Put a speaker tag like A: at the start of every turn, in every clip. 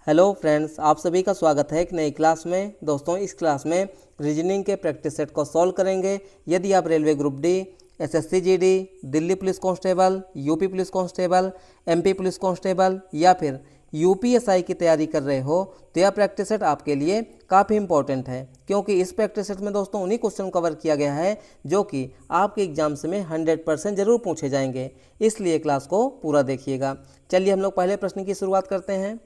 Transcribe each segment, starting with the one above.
A: Hello friends, आप सभी का स्वागत है एक नई क्लास में। दोस्तों, इस क्लास में रीजनिंग के प्रैक्टिस सेट को सॉल्व करेंगे। यदि आप railway group D, SSC GD, Delhi police constable, UP police constable, MP police constable या फिर यूपीएसआई की तैयारी कर रहे हो तो यह प्रैक्टिस सेट आपके लिए काफ़ी इंपॉर्टेंट है, क्योंकि इस प्रैक्टिस सेट में दोस्तों उन्हीं क्वेश्चन कवर किया गया है जो कि आपके एग्जाम्स में 100% जरूर पूछे जाएंगे। इसलिए क्लास को पूरा देखिएगा। चलिए हम लोग पहले प्रश्न की शुरुआत करते हैं।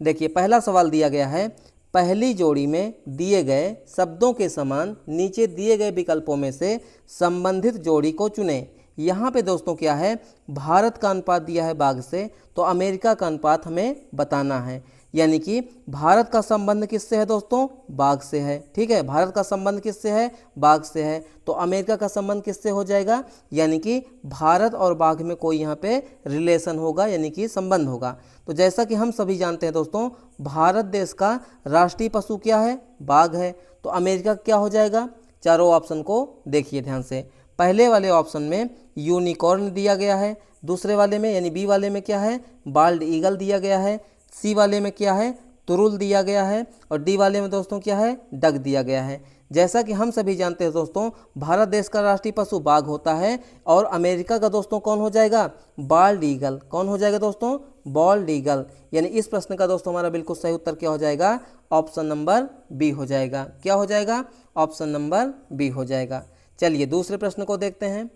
A: देखिए, पहला सवाल दिया गया है, पहली जोड़ी में दिए गए शब्दों के समान नीचे दिए गए विकल्पों में से संबंधित जोड़ी को चुनें। यहाँ पे दोस्तों क्या है, भारत का अनुपात दिया है बाघ से, तो अमेरिका का अनुपात हमें बताना है। यानी कि भारत का संबंध किससे है दोस्तों? बाघ से है। ठीक है, भारत का संबंध किससे है? बाघ से है। तो अमेरिका का संबंध किससे हो जाएगा? यानी कि भारत और बाघ में कोई यहाँ पे रिलेशन होगा, यानी कि संबंध होगा। तो जैसा कि हम सभी जानते हैं दोस्तों, भारत देश का राष्ट्रीय पशु क्या है? बाघ है। तो अमेरिका क्या हो जाएगा? चारों ऑप्शन को देखिए ध्यान से। पहले वाले ऑप्शन में यूनिकॉर्न दिया गया है, दूसरे वाले में यानी बी वाले में क्या है? बाल्ड ईगल दिया गया है, सी वाले में क्या है? तुरुल दिया गया है, और डी वाले में दोस्तों क्या है? डक दिया गया है। जैसा कि हम सभी जानते हैं दोस्तों, भारत देश का राष्ट्रीय पशु बाघ होता है, और अमेरिका का दोस्तों कौन हो जाएगा? Bald eagle. कौन हो जाएगा दोस्तों? Bald eagle. यानी इस प्रश्न का दोस्तों हमारा बिल्कुल सही उत्तर क्या हो जाएगा? ऑप्शन नंबर बी हो जाएगा। क्या हो जाएगा? ऑप्शन नंबर बी हो जाएगा। चलिए दूसरे प्रश्न को देखते हैं।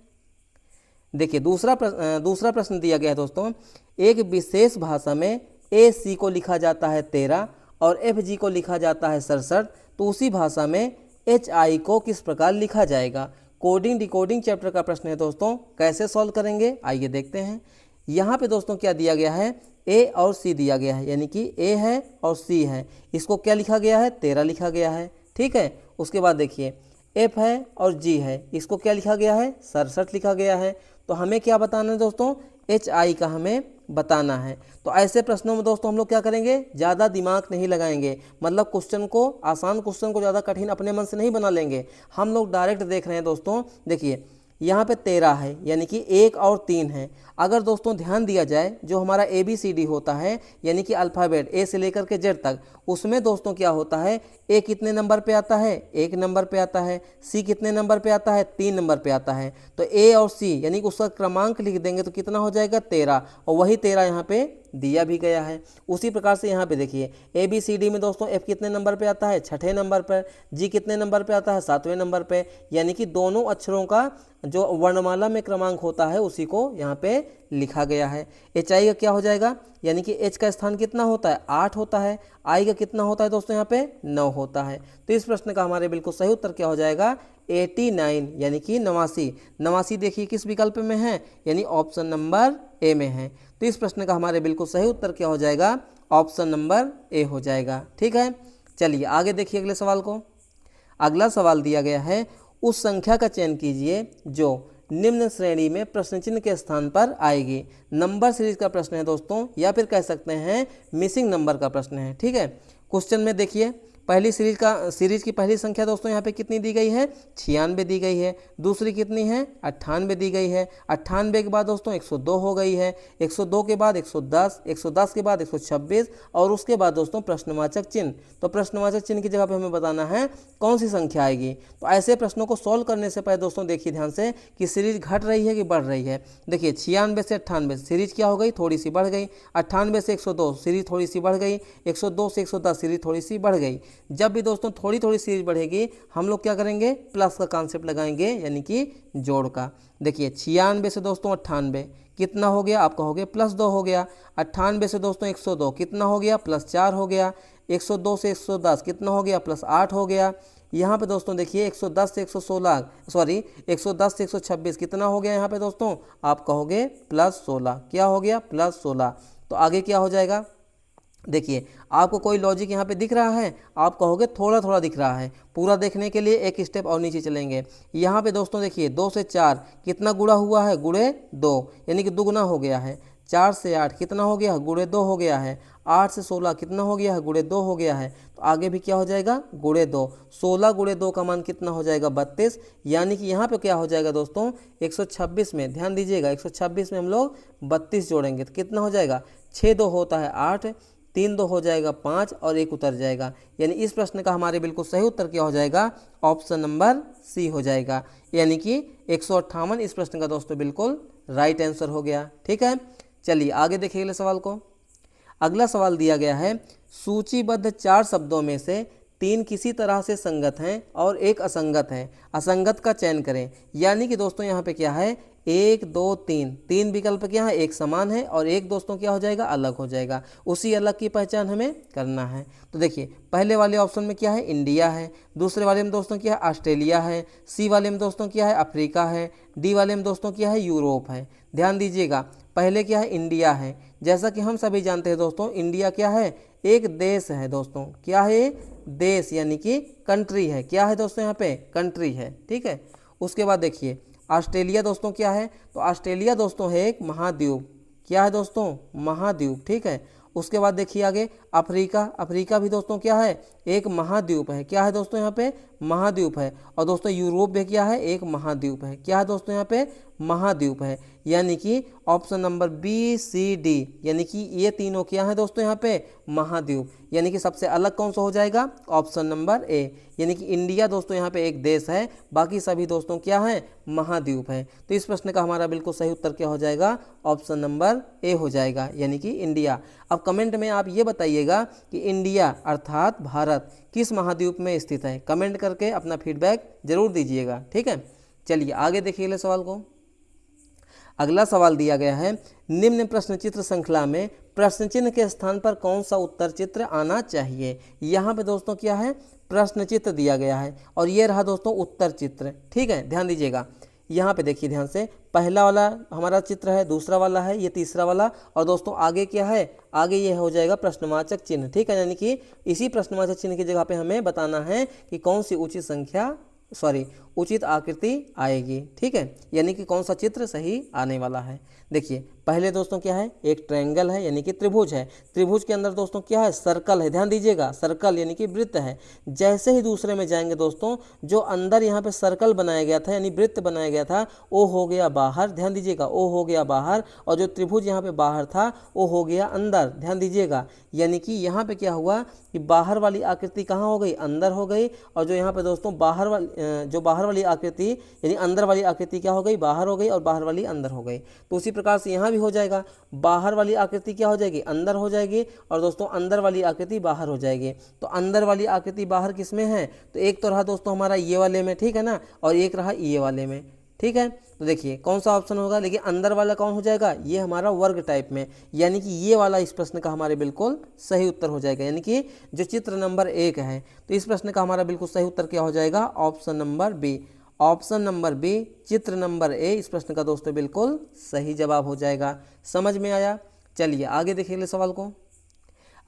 A: देखिए, दूसरा प्रश्न दिया गया है दोस्तों, एक विशेष भाषा में ए सी को लिखा जाता है 13 और एफ जी को लिखा जाता है 67, तो उसी भाषा में एच आई को किस प्रकार लिखा जाएगा? कोडिंग डिकोडिंग चैप्टर का प्रश्न है दोस्तों। कैसे सॉल्व करेंगे आइए देखते हैं। यहाँ पे दोस्तों क्या दिया गया है? ए और सी दिया गया है, यानी कि ए है और सी है। इसको क्या लिखा गया है? 13 लिखा गया है। ठीक है, उसके बाद देखिए एफ है और जी है, इसको क्या लिखा गया है? 67 लिखा गया है। तो हमें क्या बताना है दोस्तों? एच आई का हमें बताना है। तो ऐसे प्रश्नों में दोस्तों हम लोग क्या करेंगे? ज़्यादा दिमाग नहीं लगाएंगे, मतलब क्वेश्चन को, आसान क्वेश्चन को ज़्यादा कठिन अपने मन से नहीं बना लेंगे। हम लोग डायरेक्ट देख रहे हैं दोस्तों। देखिए यहाँ पे 13 है, यानी कि 1 और 3 है। अगर दोस्तों ध्यान दिया जाए, जो हमारा ABCD होता है, यानी कि अल्फ़ाबेट ए से लेकर के जेड तक, उसमें दोस्तों क्या होता है? ए कितने नंबर पे आता है? 1 नंबर पे आता है। सी कितने नंबर पे आता है? 3 नंबर पे आता है। तो ए और सी यानी कि उसका क्रमांक लिख देंगे तो कितना हो जाएगा? 13, और वही 13 यहाँ पे दिया भी गया है। उसी प्रकार से यहाँ पे देखिए ABCD में दोस्तों एफ कितने नंबर पे आता है? 6ठे नंबर पर। जी कितने नंबर पे आता है? 7वें नंबर पे। यानी कि दोनों अक्षरों का जो वर्णमाला में क्रमांक होता है उसी को यहाँ पे लिखा गया है। एच आई का क्या हो जाएगा? यानी कि एच का स्थान कितना होता है? 8 होता है। आई का कितना होता है दोस्तों? यहाँ पे 9 होता है। तो इस प्रश्न का हमारे बिल्कुल सही उत्तर क्या हो जाएगा? 89, यानी कि 89। 89 देखिए किस विकल्प में है? यानी ऑप्शन नंबर ए में है। तो इस प्रश्न का हमारे बिल्कुल सही उत्तर क्या हो जाएगा? ऑप्शन नंबर ए हो जाएगा। ठीक है, चलिए आगे देखिए अगले सवाल को। अगला सवाल दिया गया है, उस संख्या का चयन कीजिए जो निम्न श्रेणी में प्रश्न चिन्ह के स्थान पर आएगी। नंबर सीरीज का प्रश्न है दोस्तों, या फिर कह सकते हैं मिसिंग नंबर का प्रश्न है। ठीक है, क्वेश्चन में देखिए पहली सीरीज की पहली संख्या दोस्तों यहाँ पे कितनी दी गई है? 96 दी गई है। दूसरी कितनी है? 98 दी गई है। 98 के बाद दोस्तों 102 हो गई है। 102 के बाद 110, 110 के बाद 126, और उसके बाद दोस्तों प्रश्नवाचक चिन्ह। तो प्रश्नवाचक चिन्ह की जगह पे हमें बताना है कौन सी संख्या आएगी। तो ऐसे प्रश्नों को सॉल्व करने से पहले दोस्तों देखिए ध्यान से कि सीरीज घट रही है कि बढ़ रही है। देखिए 96 से 98 सीरीज क्या हो गई? थोड़ी सी बढ़ गई। 98 से 102 सीरीज थोड़ी सी बढ़ गई। 102 से 110 सीरीज थोड़ी सी बढ़ गई। जब भी दोस्तों थोड़ी थोड़ी सीरीज बढ़ेगी हम लोग क्या करेंगे? प्लस का कॉन्सेप्ट लगाएंगे, यानी कि जोड़ का। देखिए 96 से दोस्तों 98 कितना हो गया? आप कहोगे +2 हो गया। 98 से दोस्तों 102 कितना हो गया? +4 हो गया। 102 से 110 कितना हो गया? +8 हो गया। यहाँ पे दोस्तों देखिए 110 से 126 कितना हो गया? यहाँ पे दोस्तों आप कहोगे +16। क्या हो गया? +16। तो आगे क्या हो जाएगा? देखिए आपको कोई लॉजिक यहाँ पे दिख रहा है? आप कहोगे थोड़ा थोड़ा दिख रहा है। पूरा देखने के लिए एक स्टेप और नीचे चलेंगे। यहाँ पे दोस्तों देखिए 2 से 4 कितना गुणा हुआ है? गुणे 2, यानी कि दुगुना हो गया है। 4 से 8 कितना हो गया? गुणे 2 हो गया है। 8 से 16 कितना हो गया है? गुणे 2 हो गया है। तो आगे भी क्या हो जाएगा? गुणे 2। 16 गुणे 2 का मान कितना हो जाएगा? 32। यानी कि यहाँ पे क्या हो जाएगा दोस्तों? 126 में ध्यान दीजिएगा, 126 में हम लोग 32 जोड़ेंगे तो कितना हो जाएगा? 6 2 होता है 8, 3 2 हो जाएगा 5 और 1 उतर जाएगा, यानी इस प्रश्न का हमारे बिल्कुल सही उत्तर क्या हो जाएगा, ऑप्शन नंबर सी हो जाएगा, यानी कि 158 इस प्रश्न का दोस्तों बिल्कुल राइट आंसर हो गया। ठीक है, चलिए आगे देखिए अगले सवाल को। अगला सवाल दिया गया है, सूचीबद्ध 4 शब्दों में से 3 किसी तरह से संगत हैं और एक असंगत है, असंगत का चयन करें। यानी कि दोस्तों यहाँ पे क्या है, 1 2 3 तीन विकल्प क्या है, एक समान है और एक दोस्तों क्या हो जाएगा, अलग हो जाएगा। उसी अलग की पहचान हमें करना है। तो देखिए पहले वाले ऑप्शन में क्या है, इंडिया है, दूसरे वाले में दोस्तों क्या है, ऑस्ट्रेलिया है, सी वाले में दोस्तों क्या है, अफ्रीका है, डी वाले में दोस्तों क्या है, यूरोप है। ध्यान दीजिएगा, पहले क्या है, इंडिया है। जैसा कि हम सभी जानते हैं दोस्तों, इंडिया क्या है, एक देश है दोस्तों, क्या है, देश यानी कि कंट्री है। क्या है दोस्तों, यहाँ पे कंट्री है। ठीक है, उसके बाद देखिए ऑस्ट्रेलिया दोस्तों क्या है, तो ऑस्ट्रेलिया दोस्तों है एक महाद्वीप। क्या है दोस्तों, महाद्वीप। ठीक है, उसके बाद देखिए आगे अफ्रीका, अफ्रीका भी दोस्तों क्या है, एक महाद्वीप है। क्या है दोस्तों, यहाँ पे महाद्वीप है। और दोस्तों यूरोप भी क्या है, एक महाद्वीप है। क्या है दोस्तों, यहाँ पे महाद्वीप है। यानी कि option number B C D, यानी कि ये तीनों क्या है दोस्तों, यहाँ पे महाद्वीप। यानी कि सबसे अलग कौन सा हो जाएगा, ऑप्शन नंबर ए, यानी कि इंडिया दोस्तों यहाँ पे एक देश है, बाकी सभी दोस्तों क्या है, महाद्वीप है। तो इस प्रश्न का हमारा बिल्कुल सही उत्तर क्या हो जाएगा, ऑप्शन नंबर ए हो जाएगा, यानी कि इंडिया। अब कमेंट में आप ये बताइएगा कि इंडिया अर्थात भारत किस महाद्वीप में स्थित है। कमेंट करके अपना फीडबैक जरूर दीजिएगा। ठीक है, चलिए आगे देखिए अगले सवाल को। अगला सवाल दिया गया है, निम्न प्रश्न चित्र श्रृंखला में प्रश्न चिन्ह के स्थान पर कौन सा उत्तर चित्र आना चाहिए। यहाँ पे दोस्तों क्या है, प्रश्न चित्र दिया गया है और ये रहा दोस्तों उत्तर चित्र। ठीक है, ध्यान दीजिएगा, यहाँ पे देखिए ध्यान से, पहला वाला हमारा चित्र है, दूसरा वाला है, ये तीसरा वाला, और दोस्तों आगे क्या है, आगे ये हो जाएगा प्रश्नवाचक चिन्ह। ठीक है, यानी कि इसी प्रश्नवाचक चिन्ह की जगह पे हमें बताना है कि कौन सी उचित संख्या उचित आकृति आएगी। ठीक है, यानी कि कौन सा चित्र सही आने वाला है। देखिए पहले दोस्तों क्या है, एक ट्रायंगल है यानी कि त्रिभुज है। त्रिभुज के अंदर दोस्तों क्या है, सर्कल है। ध्यान दीजिएगा, सर्कल यानी कि वृत्त है। जैसे ही दूसरे में जाएंगे दोस्तों, जो अंदर यहाँ पे सर्कल बनाया गया था यानी वृत्त बनाया गया था, वो हो गया बाहर। ध्यान दीजिएगा, वो हो गया बाहर, और जो त्रिभुज यहाँ पे बाहर था वो हो गया अंदर। ध्यान दीजिएगा, यानी कि यहाँ पे क्या हुआ कि बाहर वाली आकृति कहाँ हो गई, अंदर हो गई, और जो यहाँ पे दोस्तों बाहर वाली आकृति यानी अंदर वाली आकृति क्या हो गई, बाहर हो गई, और बाहर वाली अंदर हो गई। तो उसी प्रकार से यहाँ भी हो जाएगा, बाहर वाली आकृति क्या हो जाएगी, अंदर हो जाएगी, और दोस्तों अंदर वाली आकृति बाहर हो जाएगी। तो अंदर वाली आकृति बाहर किस में है, तो एक तो रहा दोस्तों हमारा ये वाले में, ठीक है ना, और एक रहा ये वाले में। ठीक है, तो देखिए कौन सा ऑप्शन होगा, लेकिन अंदर वाला कौन हो जाएगा, ये हमारा वर्ग टाइप में, यानी कि ये वाला इस प्रश्न का हमारे बिल्कुल सही उत्तर हो जाएगा। यानी कि जो चित्र नंबर 1 है, तो इस प्रश्न का हमारा बिल्कुल सही उत्तर क्या हो जाएगा, option number B. Option number B, चित्र नंबर ए इस प्रश्न का दोस्तों बिल्कुल सही जवाब हो जाएगा। समझ में आया। चलिए आगे देखिए अगले सवाल को।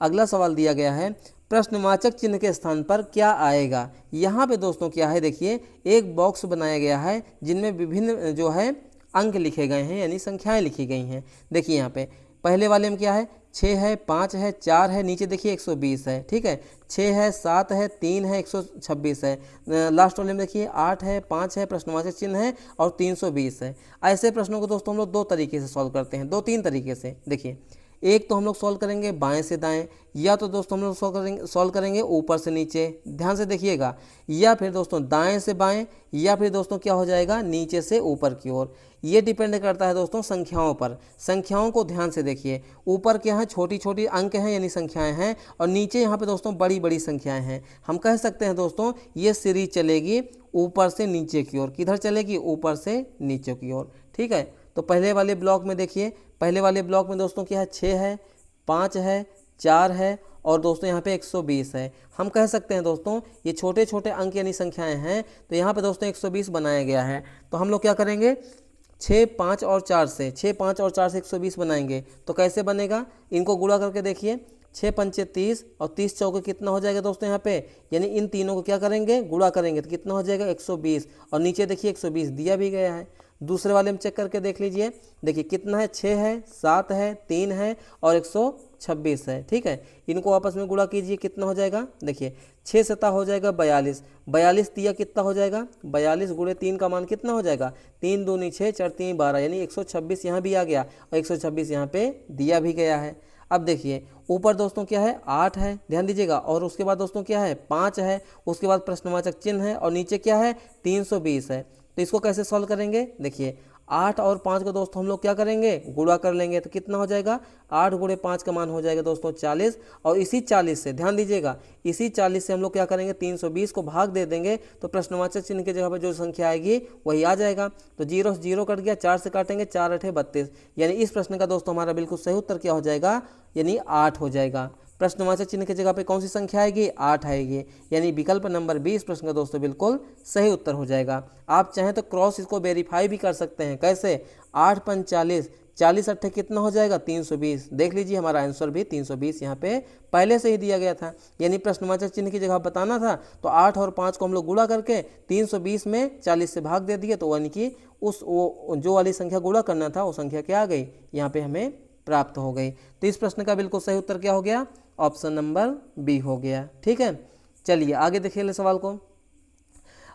A: अगला सवाल दिया गया है, प्रश्नवाचक चिन्ह के स्थान पर क्या आएगा। यहाँ पे दोस्तों क्या है, देखिए एक बॉक्स बनाया गया है जिनमें विभिन्न जो है अंक लिखे गए हैं यानी संख्याएं लिखी गई हैं। देखिए यहाँ पे पहले वाले में क्या है, 6 है, 5 है, 4 है, नीचे देखिए 120 है। ठीक है, 6 है, 7 है, 3 है, 126 है। लास्ट वाले में देखिए 8 है, 5 है, प्रश्नवाचक चिन्ह है, और 320 है। ऐसे प्रश्नों को दोस्तों हम लोग दो तरीके से सॉल्व करते हैं, 2-3 तरीके से। देखिए एक तो हम लोग सॉल्व करेंगे बाएं से दाएं, या तो दोस्तों हम लोग सॉल्व करेंगे ऊपर से नीचे। ध्यान से देखिएगा, या फिर दोस्तों दाएं से बाएं, या फिर दोस्तों क्या हो जाएगा, नीचे से ऊपर की ओर। ये डिपेंड करता है दोस्तों संख्याओं पर। संख्याओं को ध्यान से देखिए, ऊपर क्या है, छोटी छोटी अंक हैं यानी संख्याएं हैं, और नीचे यहाँ पे दोस्तों बड़ी बड़ी संख्याएं हैं। हम कह सकते हैं दोस्तों ये सीरीज चलेगी ऊपर से नीचे की ओर। किधर चलेगी, ऊपर से नीचे की ओर। ठीक है, तो पहले वाले ब्लॉक में देखिए, पहले वाले ब्लॉक में दोस्तों क्या है, 6 है, 5 है, 4 है, और दोस्तों यहाँ पे 120 है। हम कह सकते हैं दोस्तों ये छोटे छोटे अंक यानी संख्याएं हैं, तो यहाँ पे दोस्तों 120 बनाया गया है। तो हम लोग क्या करेंगे, 6, 5 और 4 से 6, 5 और 4 से 120 बनाएंगे। तो कैसे बनेगा, इनको गुणा करके देखिए, 6 पंचे 30 और 30 चौके कितना हो जाएगा दोस्तों यहाँ पे, यानी इन तीनों को क्या करेंगे, गुणा करेंगे तो कितना हो जाएगा 120, और नीचे देखिए 120 दिया भी गया है। दूसरे वाले में चेक करके देख लीजिए, देखिए कितना है, 6 है, 7 है, 3 है, और 126 है। ठीक है, इनको आपस में गुणा कीजिए, कितना हो जाएगा, देखिए 6 सता हो जाएगा 42, 42 दिया कितना हो जाएगा, 42 गुणे 3 का मान कितना हो जाएगा, 3 दूनी 6, 4 3 12, यानी 126 यहाँ भी आ गया, और 126 यहाँ पे दिया भी गया है। अब देखिए ऊपर दोस्तों क्या है 8 है, ध्यान दीजिएगा, और उसके बाद दोस्तों क्या है 5 है, उसके बाद प्रश्नवाचक चिन्ह है और नीचे क्या है 320 है। तो इसको कैसे सॉल्व करेंगे, देखिए 8 और 5 को दोस्तों हम लोग क्या करेंगे गुणा कर लेंगे, तो कितना हो जाएगा 8 गुणे 5 का मान हो जाएगा दोस्तों 40, और इसी 40 से ध्यान दीजिएगा इसी 40 से हम लोग क्या करेंगे 320 को भाग दे देंगे, तो प्रश्नवाचक चिन्ह की जगह पर जो संख्या आएगी वही आ जाएगा। तो 0 से 0 कट गया, 4 से काटेंगे 4 8 32, यानी इस प्रश्न का दोस्तों हमारा बिल्कुल सही उत्तर क्या हो जाएगा, यानी 8 हो जाएगा। प्रश्नवाचक चिन्ह की जगह पे कौन सी संख्या आएगी 8 आएगी, यानी विकल्प नंबर 20 प्रश्न का दोस्तों बिल्कुल सही उत्तर हो जाएगा। आप चाहें तो क्रॉस इसको वेरीफाई भी कर सकते हैं, कैसे 8 5 40, 40 अट्ठे कितना हो जाएगा 320, देख लीजिए हमारा आंसर भी 320 यहाँ पे पहले से ही दिया गया था। यानी प्रश्नवाचक चिन्ह की जगह बताना था तो 8 और 5 को हम लोग गुणा करके 320 में 40 से भाग दे दिए, तो यानी कि उस वो जो वाली संख्या गुणा करना था वो संख्या क्या आ गई यहाँ पे हमें प्राप्त हो गई। तो इस प्रश्न का बिल्कुल सही उत्तर क्या हो गया, ऑप्शन नंबर बी हो गया। ठीक है, चलिए आगे देखिए ले सवाल को।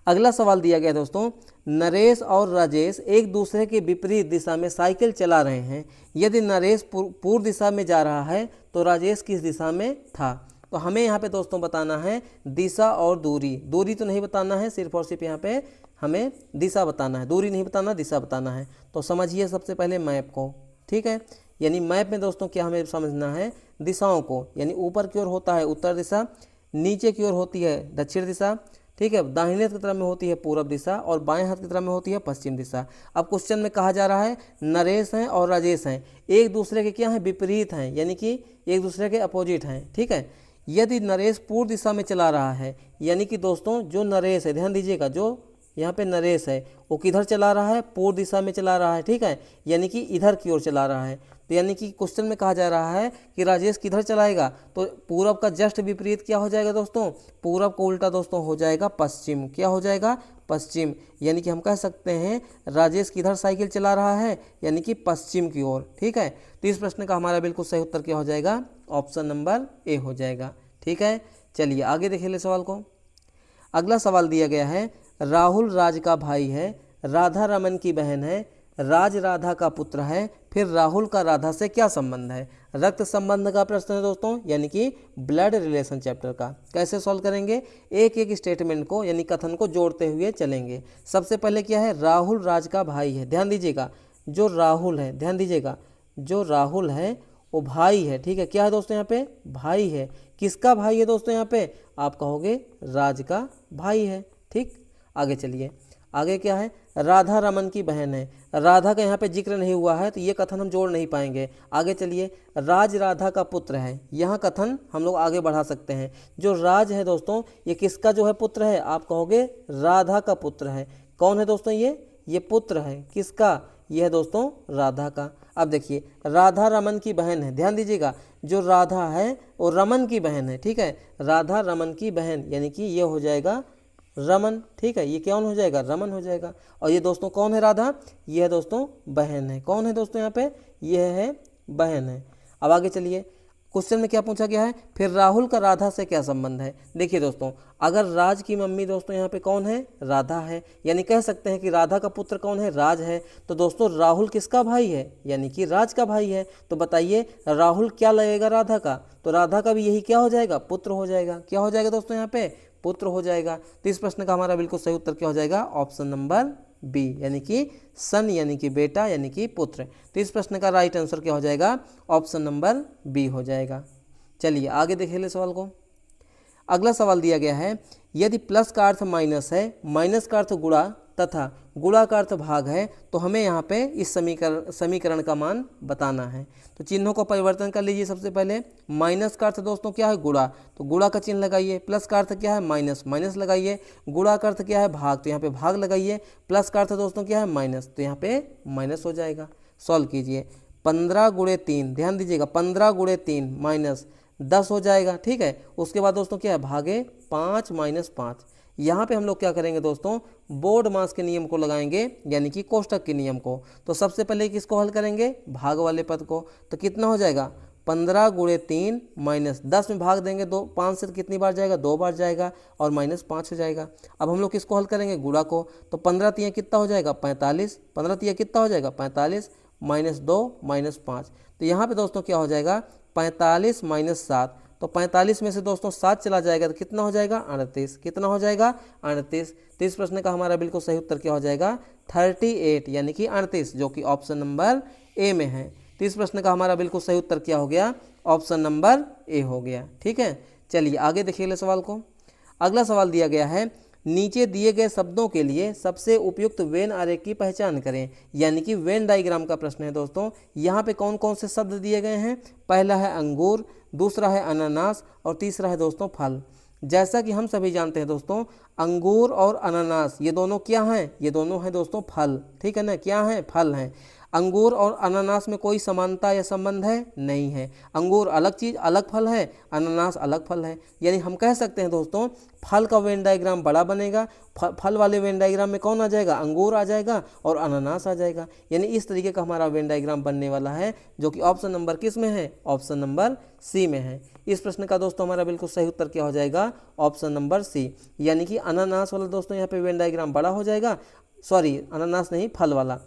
A: अगला सवाल दिया गया दोस्तों, नरेश और राजेश एक दूसरे के विपरीत दिशा में साइकिल चला रहे हैं। यदि नरेश पूर्व दिशा में जा रहा है तो राजेश किस दिशा में था। तो हमें यहाँ पे दोस्तों बताना है दिशा और दूरी, दूरी तो नहीं बताना है, सिर्फ और सिर्फ यहाँ पे हमें दिशा बताना है, दूरी नहीं बताना, दिशा बताना है। तो समझिए सबसे पहले मैप को, ठीक है, यानी मैप में दोस्तों क्या हमें समझना है दिशाओं को, यानी ऊपर की ओर होता है उत्तर दिशा, नीचे की ओर होती है दक्षिण दिशा, ठीक है, दाहिने हाथ की तरफ में होती है पूरब दिशा और बाएं हाथ की तरफ में होती है पश्चिम दिशा। अब क्वेश्चन में कहा जा रहा है नरेश हैं और राजेश हैं एक दूसरे के क्या हैं विपरीत हैं, यानी कि एक दूसरे के अपोजिट हैं। ठीक है, यदि नरेश पूर्व दिशा में चला रहा है, यानी कि दोस्तों जो नरेश है, ध्यान दीजिएगा जो यहाँ पे नरेश है वो किधर चला रहा है, पूर्व दिशा में चला रहा है, ठीक है, यानी कि इधर की ओर चला रहा है। तो यानी कि क्वेश्चन में कहा जा रहा है कि राजेश किधर चलाएगा, तो पूरब का जस्ट विपरीत क्या हो जाएगा दोस्तों, पूरब को उल्टा दोस्तों हो जाएगा पश्चिम, क्या हो जाएगा पश्चिम, यानी कि हम कह सकते हैं राजेश किधर साइकिल चला रहा है, यानी कि पश्चिम की ओर। ठीक है, तो इस प्रश्न का हमारा बिल्कुल सही उत्तर क्या हो जाएगा, ऑप्शन नंबर ए हो जाएगा। ठीक है, चलिए आगे देखिए ले सवाल को। अगला सवाल दिया गया है, राहुल राज का भाई है, राधा रमन की बहन है, राज राधा का पुत्र है, फिर राहुल का राधा से क्या संबंध है। रक्त संबंध का प्रश्न है दोस्तों, यानी कि ब्लड रिलेशन चैप्टर का। कैसे सॉल्व करेंगे, एक एक स्टेटमेंट को यानी कथन को जोड़ते हुए चलेंगे। सबसे पहले क्या है, राहुल राज का भाई है, ध्यान दीजिएगा जो राहुल है, ध्यान दीजिएगा जो राहुल है वो भाई है। ठीक है, क्या है दोस्तों यहाँ पे भाई है, किसका भाई है दोस्तों यहाँ पे, आप कहोगे राज का भाई है। ठीक, आगे चलिए, आगे क्या है, राधा रमन की बहन है, राधा का यहाँ पे जिक्र नहीं हुआ है तो ये कथन हम जोड़ नहीं पाएंगे। आगे चलिए, राज राधा का पुत्र है, यहाँ कथन हम लोग आगे बढ़ा सकते हैं। जो राज है दोस्तों ये किसका जो है पुत्र है, आप कहोगे राधा का पुत्र है। कौन है दोस्तों ये पुत्र है किसका, ये है दोस्तों राधा का। अब देखिए राधा रमन की बहन है, ध्यान दीजिएगा जो राधा है वो रमन की बहन है। ठीक है, राधा रमन की बहन यानी कि ये हो जाएगा रमन। ठीक है, ये कौन हो जाएगा, रमन हो जाएगा। और ये दोस्तों कौन है राधा, ये है दोस्तों बहन है। कौन है दोस्तों यहाँ पे, ये है बहन है। अब आगे चलिए, क्वेश्चन में क्या पूछा गया है, फिर राहुल का राधा से क्या संबंध है। देखिए दोस्तों अगर राज की मम्मी दोस्तों यहाँ पे कौन है, राधा है, यानी कह सकते हैं कि राधा का पुत्र कौन है, राज है। तो दोस्तों राहुल किसका भाई है, यानी कि राज का भाई है। तो बताइए राहुल क्या लगेगा राधा का, तो राधा का भी यही क्या हो जाएगा, पुत्र हो जाएगा। क्या हो जाएगा दोस्तों यहाँ पे, पुत्र हो जाएगा। तो इस प्रश्न का हमारा बिल्कुल सही उत्तर क्या हो जाएगा, ऑप्शन नंबर बी, यानी कि सन यानी कि बेटा यानी कि पुत्र। तो इस प्रश्न का राइट आंसर क्या हो जाएगा, ऑप्शन नंबर बी हो जाएगा। चलिए आगे देखिए ले सवाल को। अगला सवाल दिया गया है, यदि प्लस का अर्थ माइनस है, माइनस का अर्थ गुणा तथा गुणा का अर्थ भाग है तो हमें यहाँ पे इस समीकरण का मान बताना है। तो चिन्हों को परिवर्तन कर लीजिए। सबसे पहले माइनस का अर्थ दोस्तों क्या है, गुणा, तो गुणा का चिन्ह लगाइए। प्लस का अर्थ क्या है, माइनस, माइनस लगाइए। गुणा का अर्थ क्या है, भाग, तो यहाँ पे भाग लगाइए। प्लस का अर्थ दोस्तों क्या है, माइनस, तो यहाँ पे माइनस हो जाएगा। सॉल्व कीजिए, 15 गुणे 3, ध्यान दीजिएगा 15 गुणे 3 माइनस 10 हो जाएगा। ठीक है, उसके बाद दोस्तों क्या है, भागे 5 माइनस 5। यहाँ पे हम लोग क्या करेंगे दोस्तों, बोर्ड मास के नियम को लगाएंगे, यानी कि कोष्टक के नियम को। तो सबसे पहले किसको हल करेंगे, भाग वाले पद को। तो कितना हो जाएगा, 15 गुणे 3 माइनस 10 में भाग देंगे 2, 5 से कितनी बार जाएगा, 2 बार जाएगा और माइनस 5 हो जाएगा। अब हम लोग किसको हल करेंगे, गुणा को। तो 15 तिया कितना हो जाएगा, 45, 15 तिया कितना हो जाएगा, 45 माइनस 2 माइनस 5। तो यहाँ पे दोस्तों क्या हो जाएगा, 45 माइनस 7, तो 45 में से दोस्तों 7 चला जाएगा तो कितना हो जाएगा 38, कितना हो जाएगा 38। तो इस प्रश्न का हमारा बिल्कुल सही उत्तर क्या हो जाएगा 38 यानी कि 38, जो कि ऑप्शन नंबर ए में है। तो इस प्रश्न का हमारा बिल्कुल सही उत्तर क्या हो गया, ऑप्शन नंबर ए हो गया। ठीक है, चलिए आगे देखिए अगले सवाल को। अगला सवाल दिया गया है, नीचे दिए गए शब्दों के लिए सबसे उपयुक्त वेन आरेख की पहचान करें, यानी कि वेन डायग्राम का प्रश्न है दोस्तों। यहाँ पे कौन कौन से शब्द दिए गए हैं, पहला है अंगूर, दूसरा है अनानास और तीसरा है दोस्तों फल। जैसा कि हम सभी जानते हैं दोस्तों, अंगूर और अनानास ये दोनों क्या हैं, ये दोनों हैं दोस्तों फल। ठीक है ना, क्या हैं, फल हैं। अंगूर और अनानास में कोई समानता या संबंध है, नहीं है। अंगूर अलग चीज़, अलग फल है, अनानास अलग फल है। यानी हम कह सकते हैं दोस्तों, फल का वेन डायग्राम बड़ा बनेगा, फल वाले वेन डायग्राम में कौन आ जाएगा, अंगूर आ जाएगा और अनानास आ जाएगा। यानी इस तरीके का हमारा वेन डायग्राम बनने वाला है, जो कि ऑप्शन नंबर किस में है, ऑप्शन नंबर सी में है। इस प्रश्न का दोस्तों हमारा बिल्कुल सही उत्तर क्या हो जाएगा, ऑप्शन नंबर सी, यानी कि अनानास वाला दोस्तों यहाँ पे वेन डायग्राम बड़ा हो जाएगा, सॉरी अनानास नहीं फल वाला,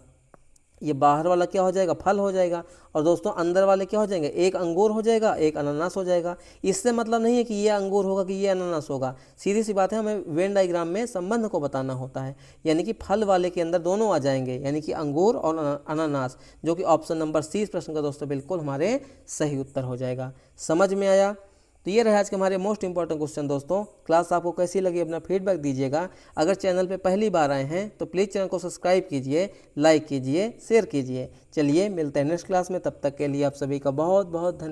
A: ये बाहर वाला क्या हो जाएगा, फल हो जाएगा, और दोस्तों अंदर वाले क्या हो जाएंगे, एक अंगूर हो जाएगा, एक अनानास हो जाएगा। इससे मतलब नहीं है कि ये अंगूर होगा कि ये अनानास होगा, सीधी सी बात है, हमें वेन डायग्राम में संबंध को बताना होता है। यानी कि फल वाले के अंदर दोनों आ जाएंगे, यानी कि अंगूर और अनानास, जो कि ऑप्शन नंबर सी इस प्रश्न का दोस्तों बिल्कुल हमारे सही उत्तर हो जाएगा। समझ में आया। तो ये रहे आज के हमारे मोस्ट इंपॉर्टेंट क्वेश्चन दोस्तों। क्लास आपको कैसी लगी अपना फीडबैक दीजिएगा। अगर चैनल पे पहली बार आए हैं तो प्लीज़ चैनल को सब्सक्राइब कीजिए, लाइक कीजिए, शेयर कीजिए। चलिए मिलते हैं नेक्स्ट क्लास में, तब तक के लिए आप सभी का बहुत बहुत धन्यवाद।